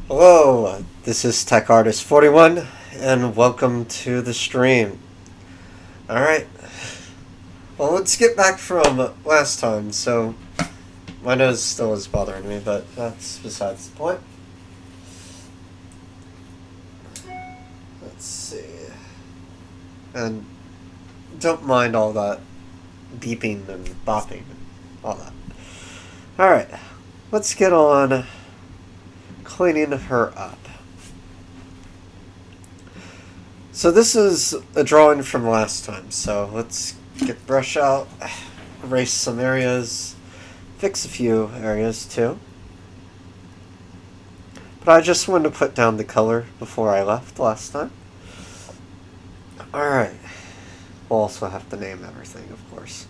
Hello, this is Tech Artist 41 and welcome to the stream. Alright, well, let's get back from last time. So, my nose still is bothering me, but that's besides the point. Let's see. And don't mind all that beeping and bopping and all that. Alright, let's get on cleaning her up. So this is a drawing from last time, so let's get the brush out, erase some areas, fix a few areas too. But I just wanted to put down the color before I left last time. Alright, we'll also have to name everything, of course.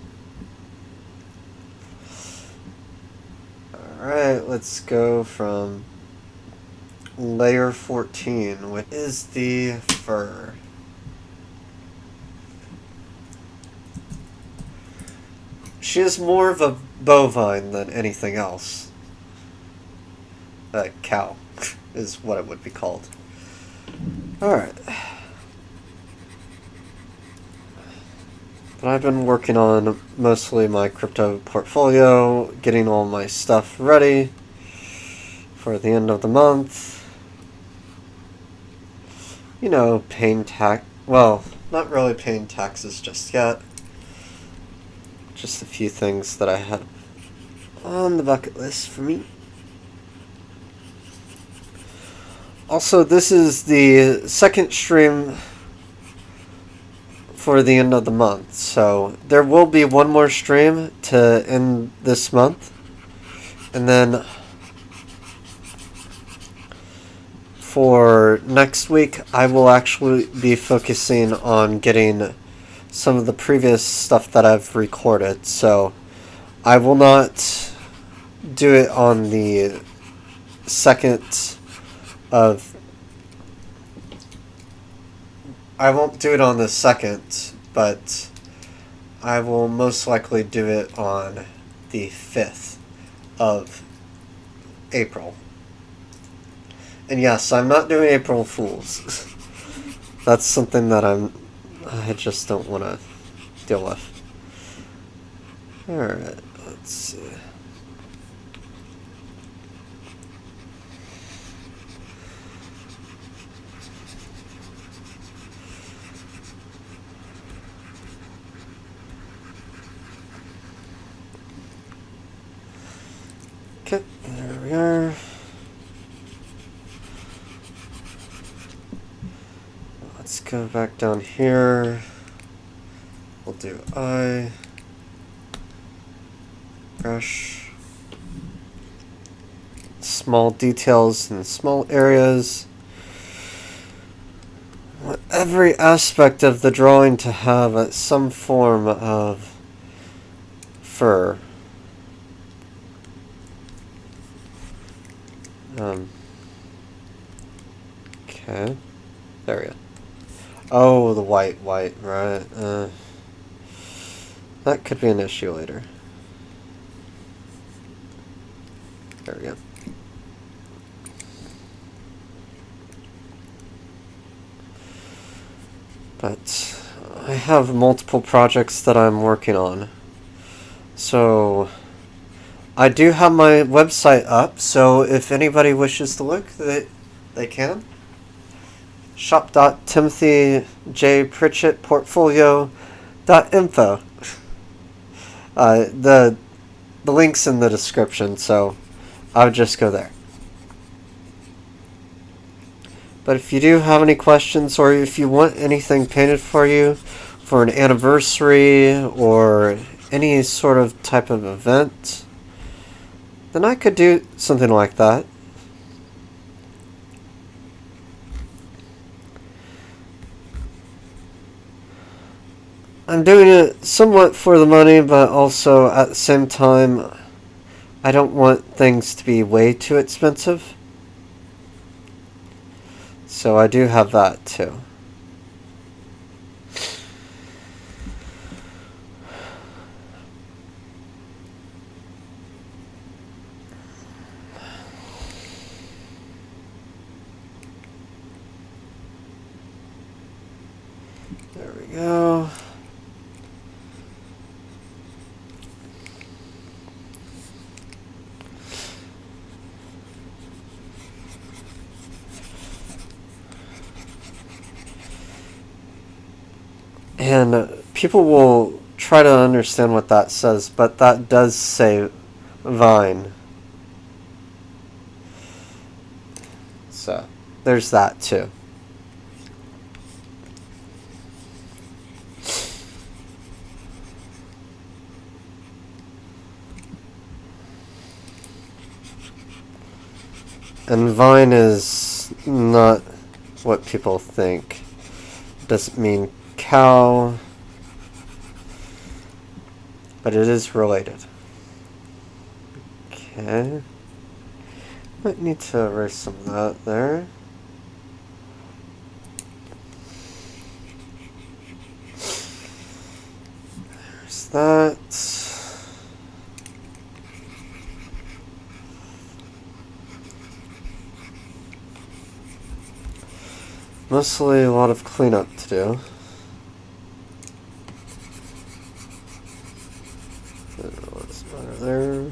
Alright, let's go from layer 14, which is the fur. She is more of a bovine than anything else. A cow is what it would be called. Alright. But I've been working on mostly my crypto portfolio, getting all my stuff ready for the end of the month. You know, paying well, not really paying taxes just yet. Just a few things that I had on the bucket list for me. Also, this is the second stream for the end of the month, so there will be one more stream to end this month, and then for next week I will actually be focusing on getting some of the previous stuff that I've recorded, so I will not do it on the 2nd of... I won't do it on the 2nd, but I will most likely do it on the 5th of April. And yes, I'm not doing April Fools. That's something that I just don't want to deal with. Alright, let's see. Okay, there we are. Let's go back down here. We'll do eye, brush, small details in small areas. I want every aspect of the drawing to have some form of fur. Okay, there we go. Oh, the white, right. That could be an issue later. There we go. But I have multiple projects that I'm working on. So I do have my website up, so if anybody wishes to look, they can. shop.timothyjpritchettportfolio.info. The link's in the description, so I would just go there. But if you do have any questions, or if you want anything painted for you for an anniversary or any sort of type of event, then I could do something like that. I'm doing it somewhat for the money, but also at the same time, I don't want things to be way too expensive. So I do have that too. go. And people will try to understand what that says, but that does say Vhine. So, there's that too. And Vhine is not what people think. It doesn't mean cow, but it is related. Okay. Might need to erase some of that there. There's that. Mostly a lot of cleanup to do. What's there?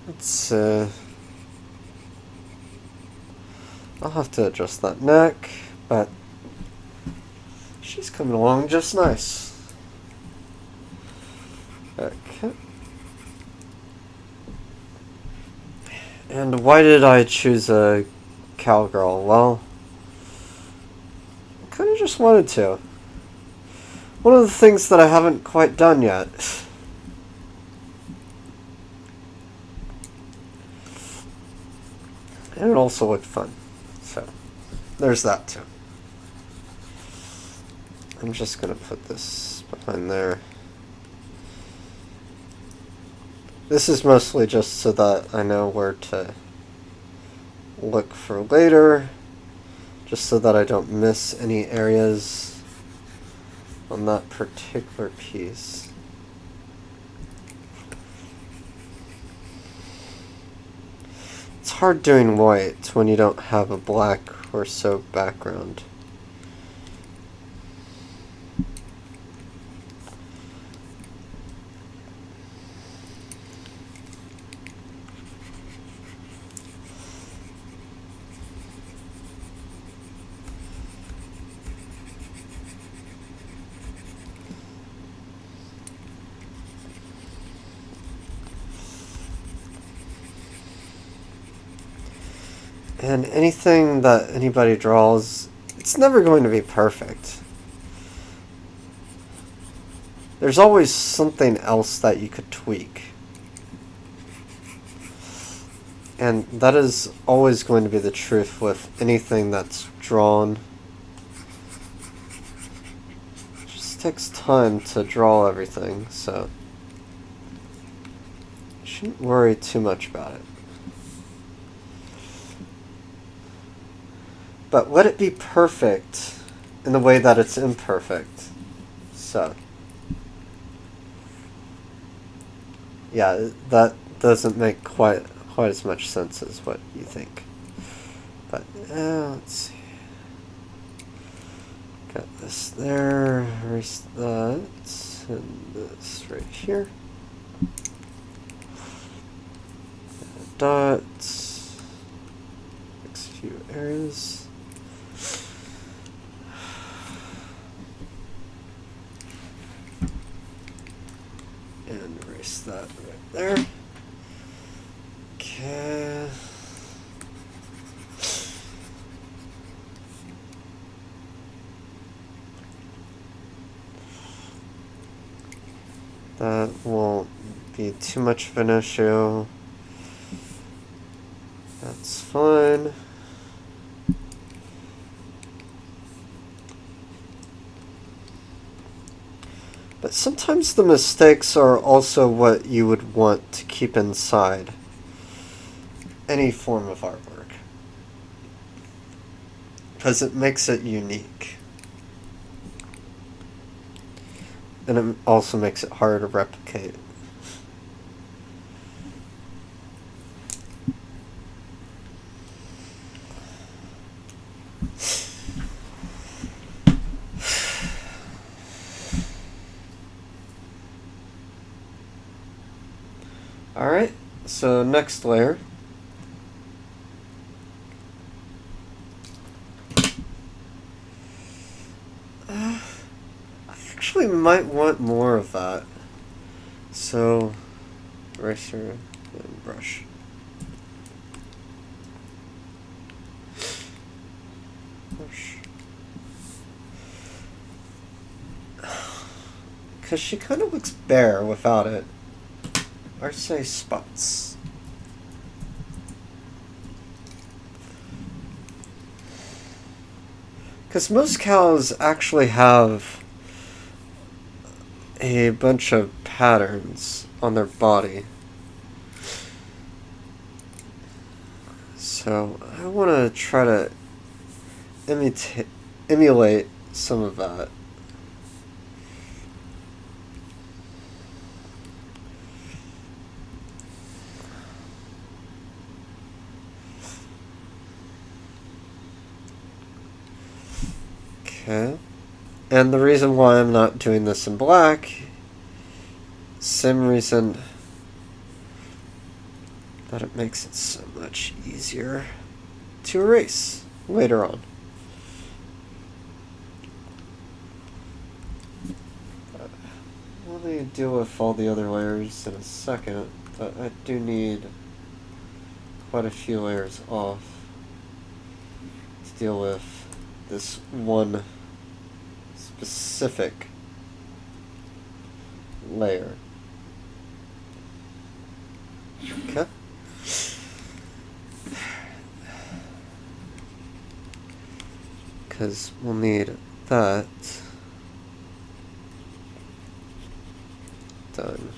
Let's I'll have to adjust that neck, but she's coming along just nice. Okay. And why did I choose a cowgirl? Well, I kind of just wanted to. One of the things that I haven't quite done yet. And it also looked fun. So, there's that too. I'm just going to put this behind there. This is mostly just so that I know where to look for later. Just so that I don't miss any areas on that particular piece. It's hard doing white when you don't have a black or so background. And anything that anybody draws, it's never going to be perfect. There's always something else that you could tweak. And that is always going to be the truth with anything that's drawn. It just takes time to draw everything, so you shouldn't worry too much about it. But let it be perfect in the way that it's imperfect. So, yeah, that doesn't make quite as much sense as what you think. But let's see. Got this there, erase that, and this right here. Dots. Fix a few areas. And erase that right there. Okay. That won't be too much of an issue. That's fine. But sometimes the mistakes are also what you would want to keep inside. any form of artwork, because it makes it unique. And it also makes it hard to replicate. Alright, so next layer. I actually might want more of that. So, eraser and brush. Because she kind of looks bare without it. Or say spots. Because most cows actually have a bunch of patterns on their body. So I want to try to emulate some of that. Okay. And the reason why I'm not doing this in black, same reason that it makes it so much easier to erase later on. Let me deal with all the other layers in a second, but I do need quite a few layers off to deal with this one specific layer. Okay. Because we'll need that done.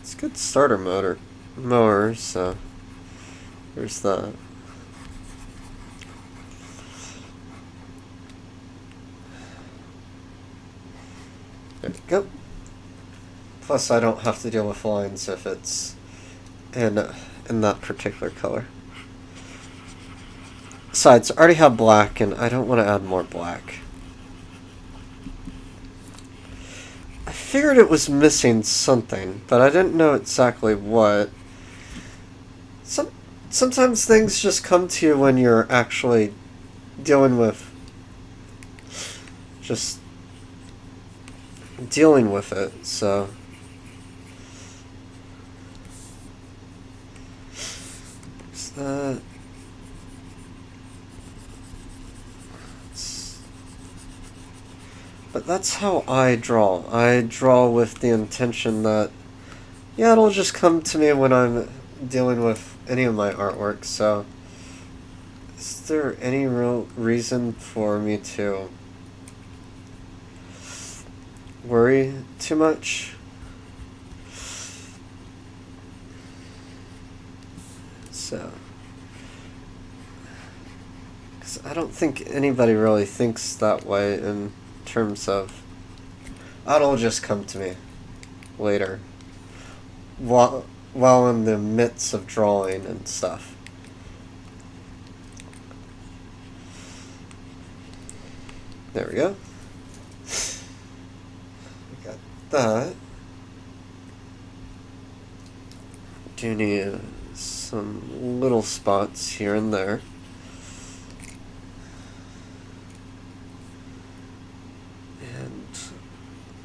It's a good starter mower, so there's that. There we go. Plus I don't have to deal with lines if it's in that particular color. Besides, I already have black and I don't want to add more black. I figured it was missing something, but I didn't know exactly what. Sometimes things just come to you when you're actually dealing with it, so. Is that. But that's how I draw. I draw with the intention that, yeah, it'll just come to me when I'm dealing with any of my artwork, so is there any real reason for me to worry too much? So, because I don't think anybody really thinks that way in terms of, it'll just come to me later while in the midst of drawing and stuff. There we go. We got that. Do need some little spots here and there. And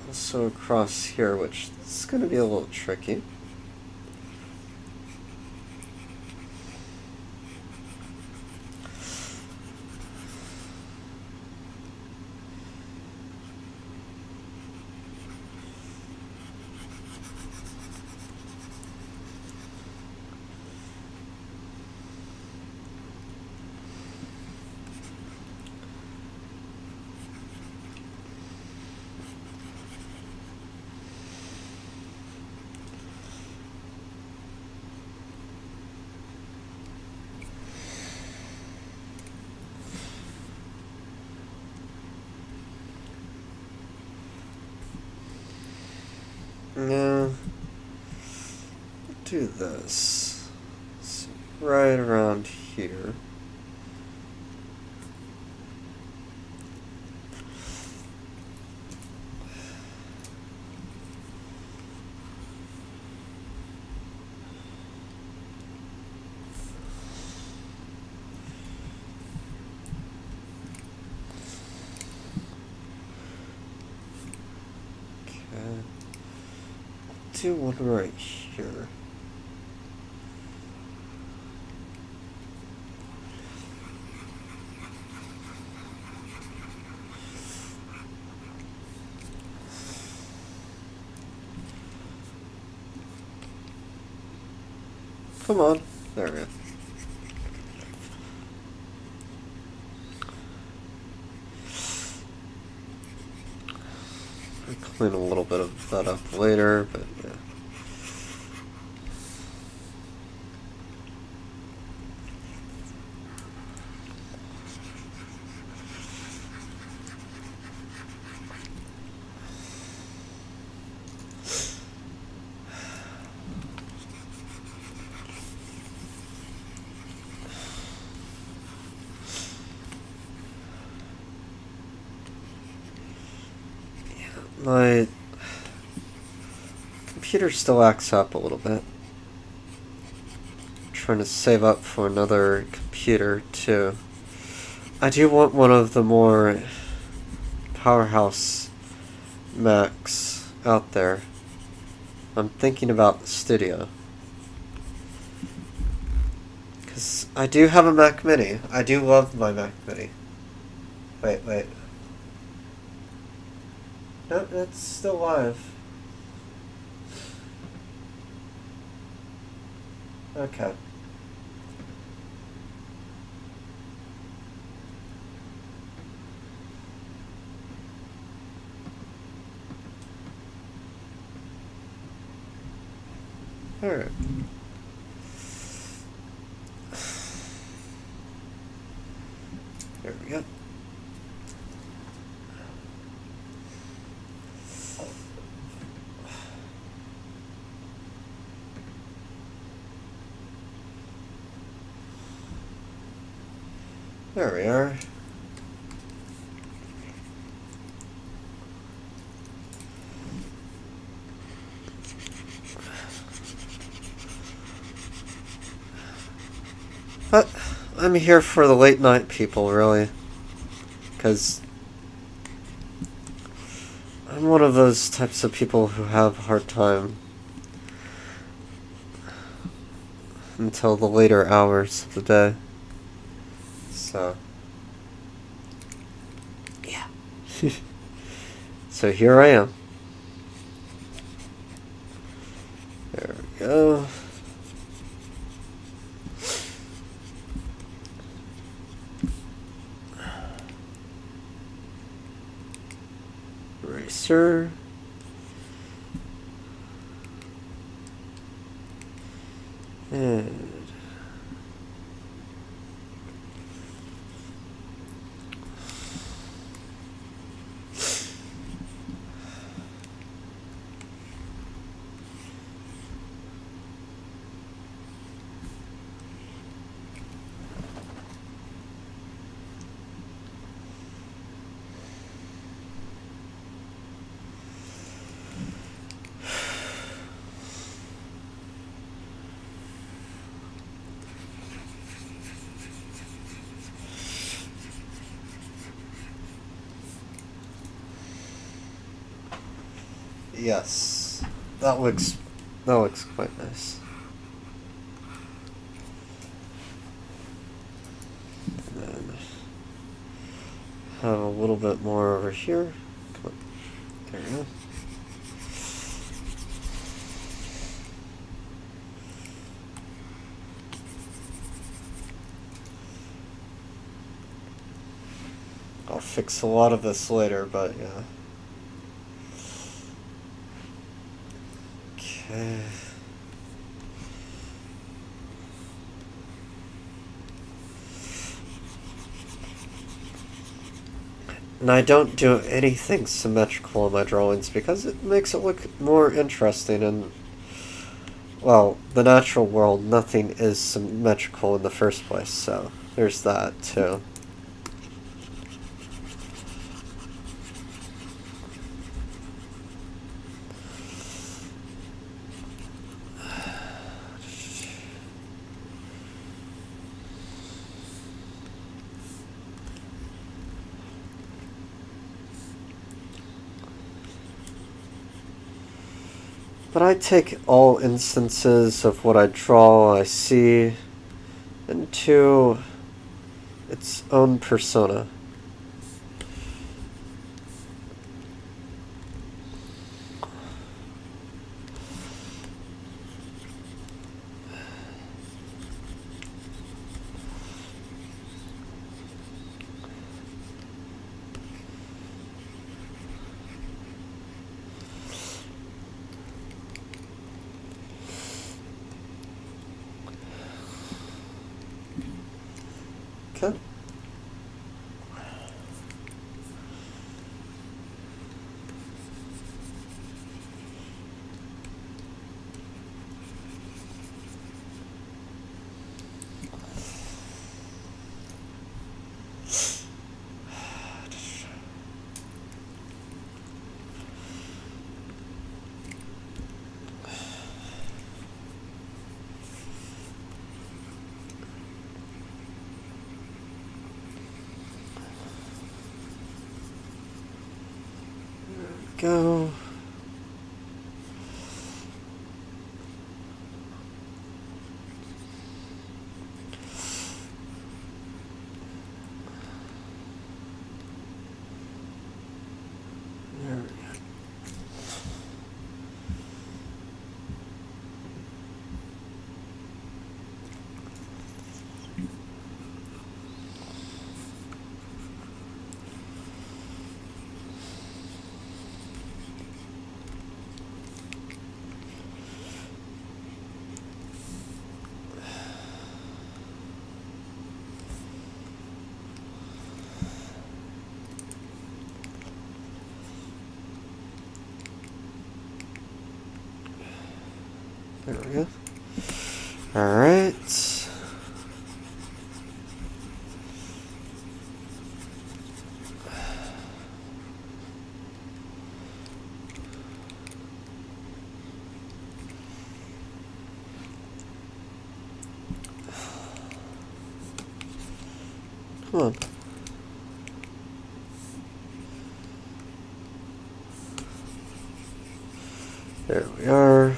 also across here, which is going to be a little tricky. No. Do this. It's right around here. Do one right here. Come on. There we go. I'll clean a little bit of that up later, but yeah. My computer still acts up a little bit. I'm trying to save up for another computer too. I do want one of the more powerhouse Macs out there. I'm thinking about the Studio. Because I do have a Mac Mini. I do love my Mac Mini. Wait. No, it's still live. Okay. Alright. There we go. There we are. But I'm here for the late night people, really. Because I'm one of those types of people who have a hard time until the later hours of the day. So, yeah. So here I am. There we go. Eraser. And yes, that looks quite nice. And then have a little bit more over here. Come on. There we go. I'll fix a lot of this later, but yeah. Okay. And I don't do anything symmetrical in my drawings because it makes it look more interesting. And, well, the natural world, nothing is symmetrical in the first place, so there's that too. But I take all instances of what I draw, I see, into its own persona. Okay. Go. There we go. There we go. Alright. Come on. There we are.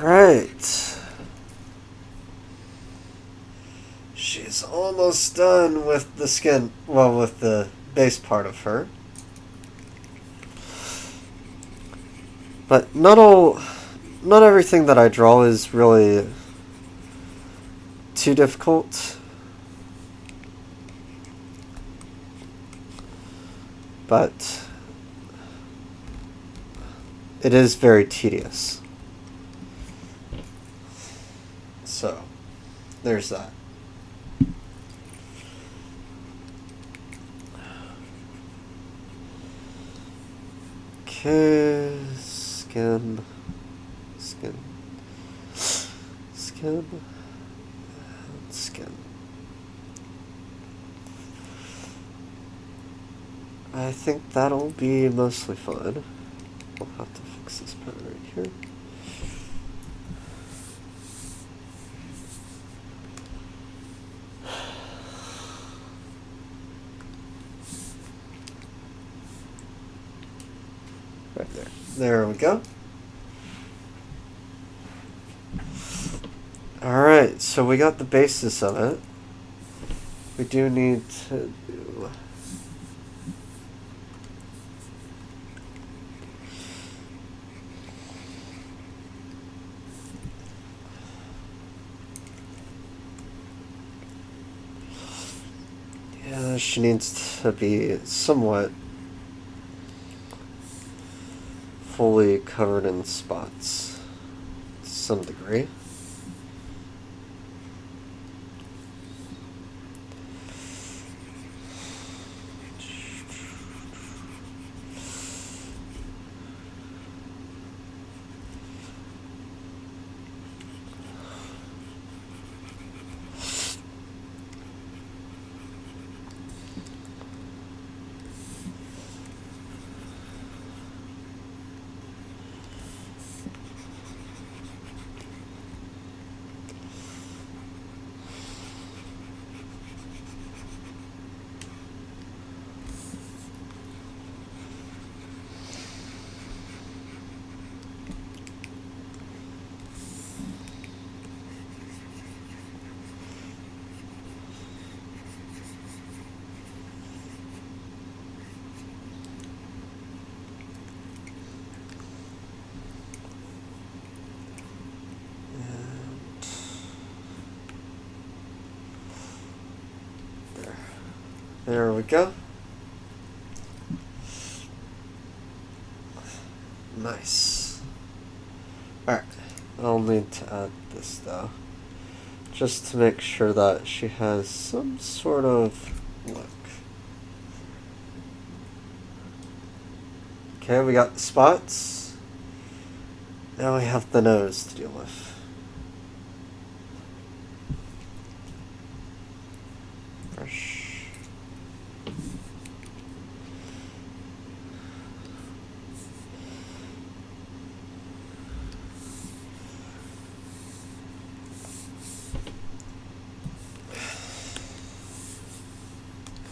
Right. She's almost done with the skin, well, with the base part of her. But not everything that I draw is really too difficult. But it is very tedious. So, there's that. Okay, skin, and skin. I think that'll be mostly fine. We'll have to fix this part right here. Right there. There we go. Alright, so we got the basis of it. We do need to do... Yeah, she needs to be somewhat fully covered in spots to some degree. There we go. Nice. Alright, I'll need to add this though, just to make sure that she has some sort of look. Okay, we got the spots. Now we have the nose to deal with. Brush.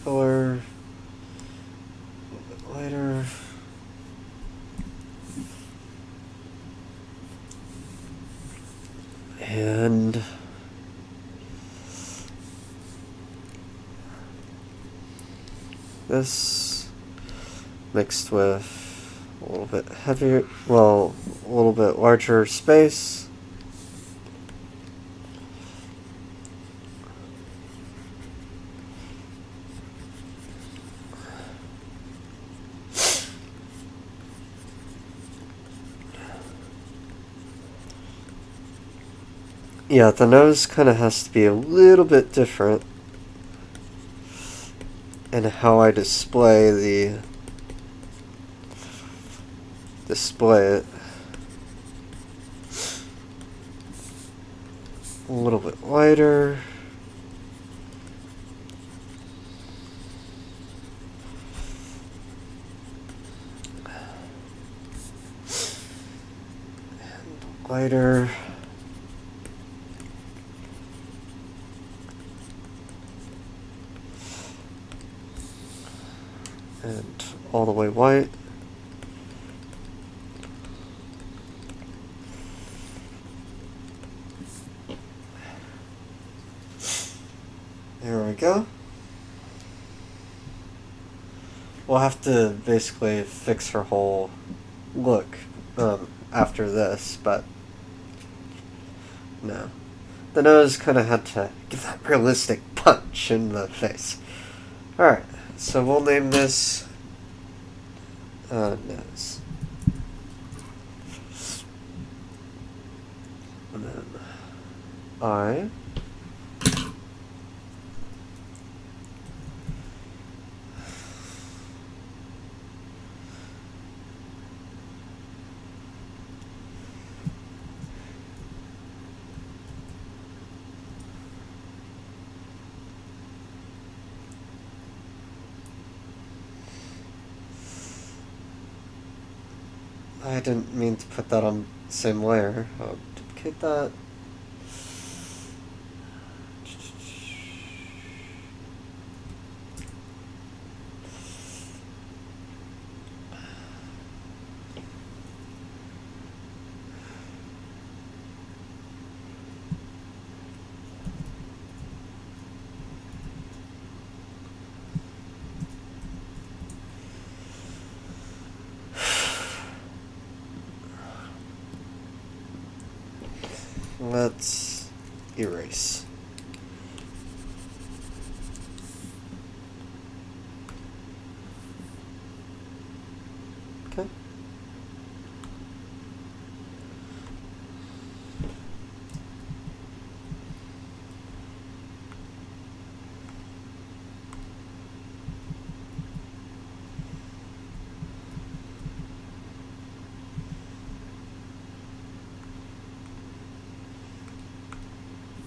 Color, a little bit lighter. And this mixed with a little bit heavier, well, a little bit larger space. Yeah, the nose kind of has to be a little bit different in how I display it. A little bit lighter. And lighter. And all the way white. There we go. We'll have to basically fix her whole look after this, but no. The nose kind of had to give that realistic punch in the face. Alright, so we'll name this nose. And then eye. I didn't mean to put that on the same layer. I'll duplicate that. Let's erase. Okay.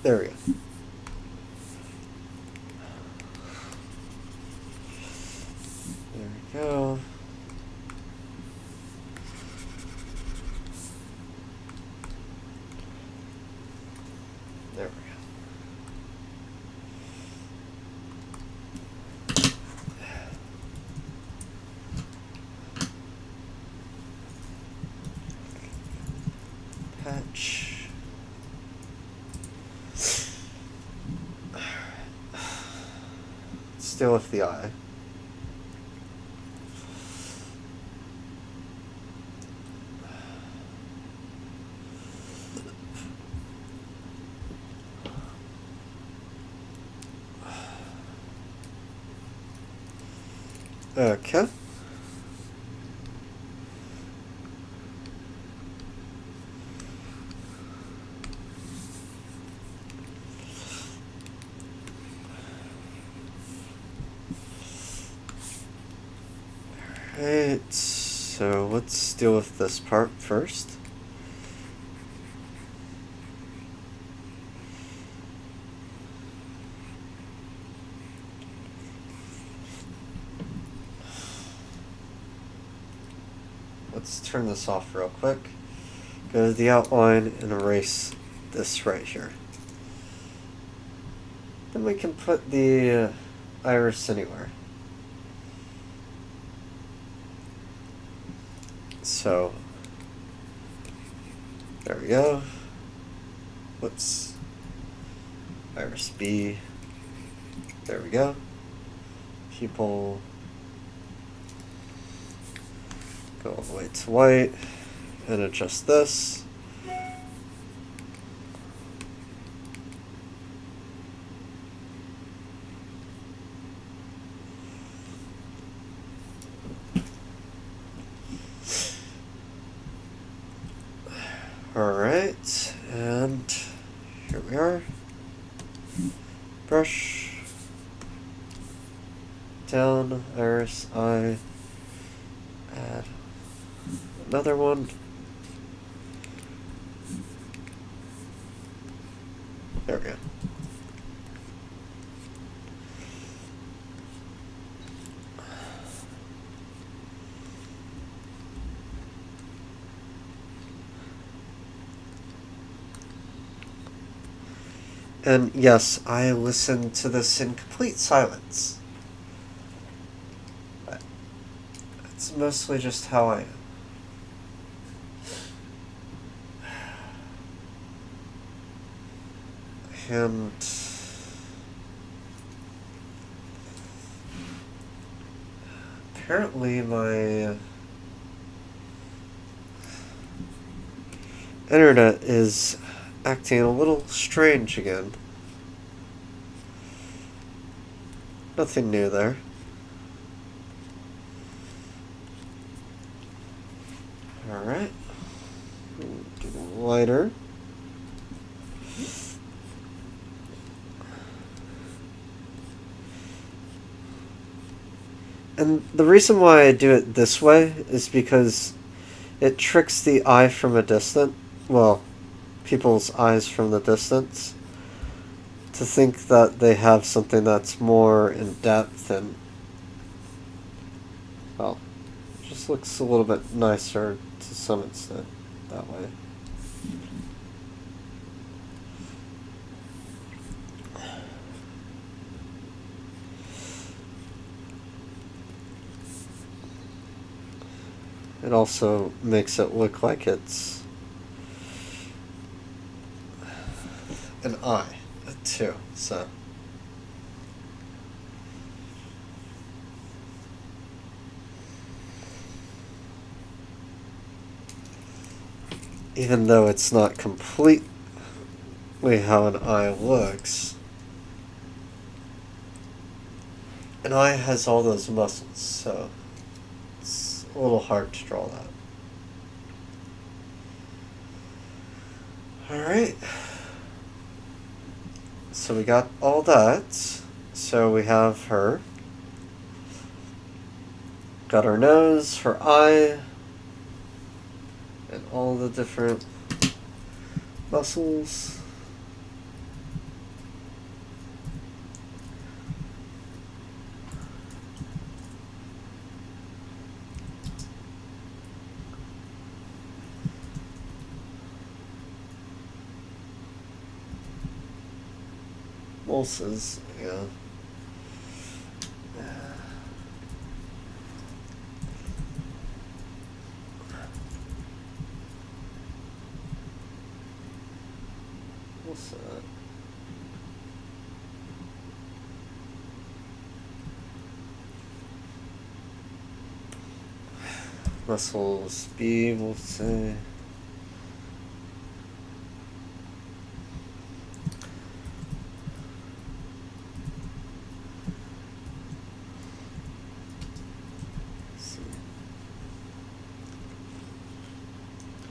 There we go. There we go. There we go. Patch. Still with the eye. Okay. Alright, so let's deal with this part first. Let's turn this off real quick. Go to the outline and erase this right here. Then we can put the iris anywhere. So, there we go. Whoops. Iris B. There we go. Pupil. Go all the way to white and adjust this. Alright, and here we are. Brush. Down, iris, eye. Add another one. There we go. And yes, I listened to this in complete silence. But it's mostly just how I am. And apparently my internet is acting a little strange again. Nothing new there. Alright. Get lighter. And the reason why I do it this way is because it tricks the eye from a distance. Well, people's eyes from the distance to think that they have something that's more in depth and, well, just looks a little bit nicer to some extent that way. It also makes it look like it's an eye, too, so. Even though it's not completely how an eye looks, an eye has all those muscles, so it's a little hard to draw that. Alright. So we got all that. So we have her. Got her nose, her eye, and all the different muscles. Molses, yeah. What's that? Muscles B, we'll say.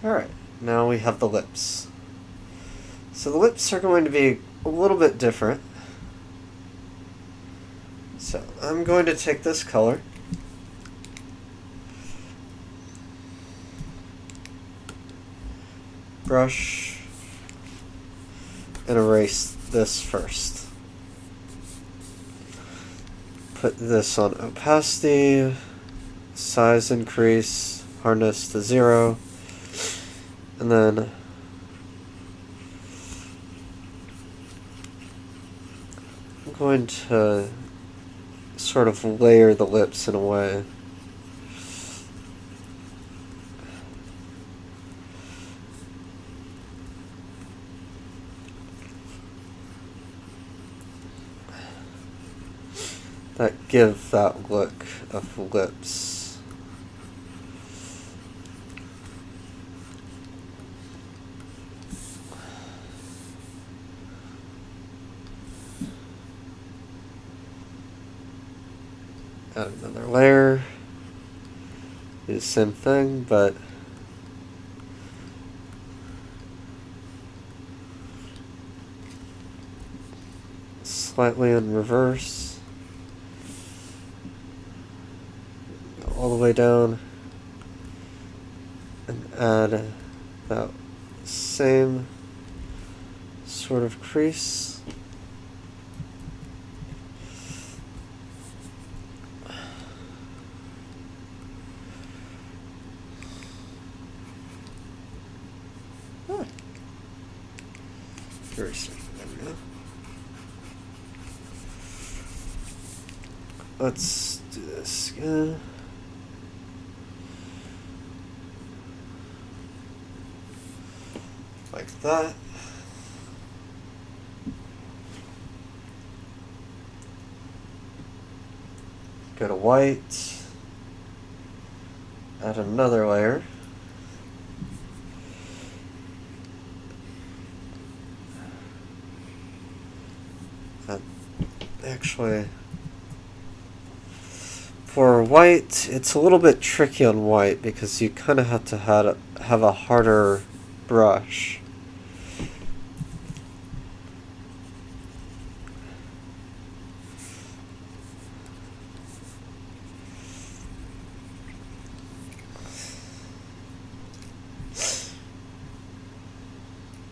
Alright, now we have the lips. So the lips are going to be a little bit different. So I'm going to take this color, brush, and erase this first. Put this on opacity, size increase, hardness to 0, and then I'm going to sort of layer the lips in a way. That give that look of lips. Add another layer. Do the same thing, but slightly in reverse. Go all the way down and add that same sort of crease. Eraser. There we go. Let's do this again. Like that. Go to white. Add another layer. Actually, for white, it's a little bit tricky on white because you kind of have to have a harder brush.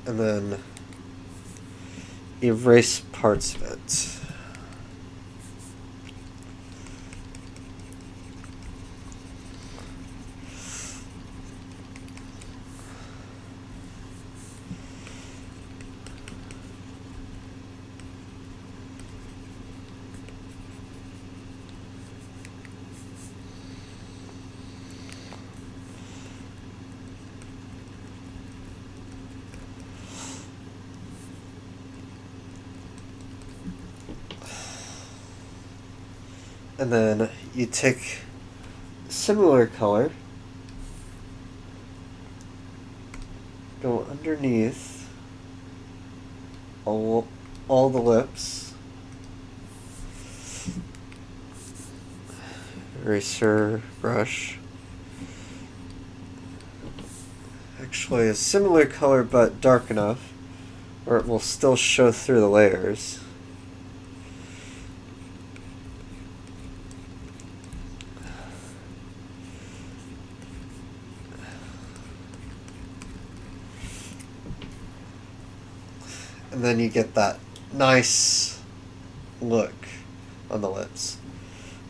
And then erase parts of it. And then you take a similar color, go underneath all the lips, eraser brush. Actually a similar color but dark enough where it will still show through the layers. And then you get that nice look on the lips.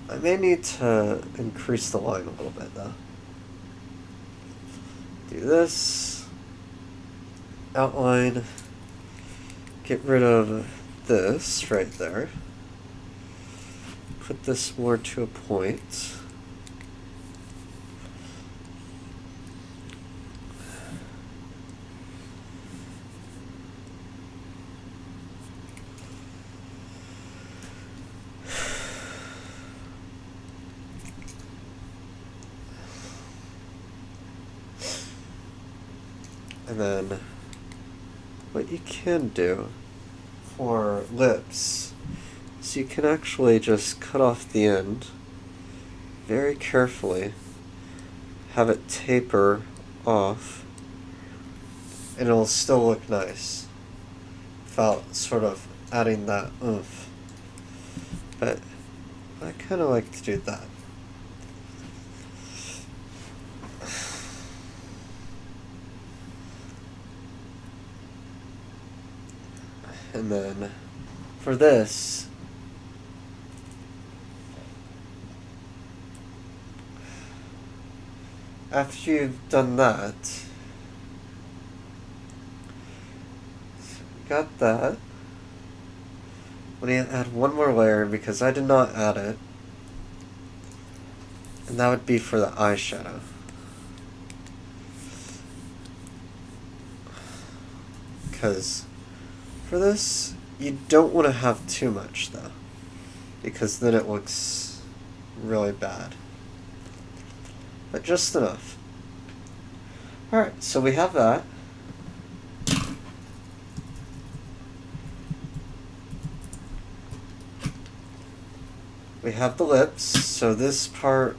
I may need to increase the line a little bit though. Do this, outline, get rid of this right there. Put this more to a point. And then what you can do for lips is you can actually just cut off the end very carefully, have it taper off, and it'll still look nice without sort of adding that oomph. But I kind of like to do that. And then for this, after you've done that, got that. I'm going to add one more layer because I did not add it, and that would be for the eyeshadow. Because for this, you don't want to have too much though, because then it looks really bad. But just enough. Alright, so we have that. We have the lips, so this part,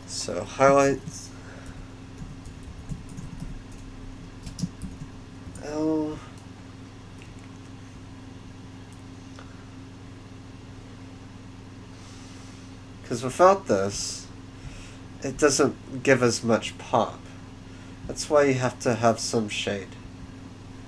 so highlights. Oh. Because without this, it doesn't give as much pop. That's why you have to have some shade.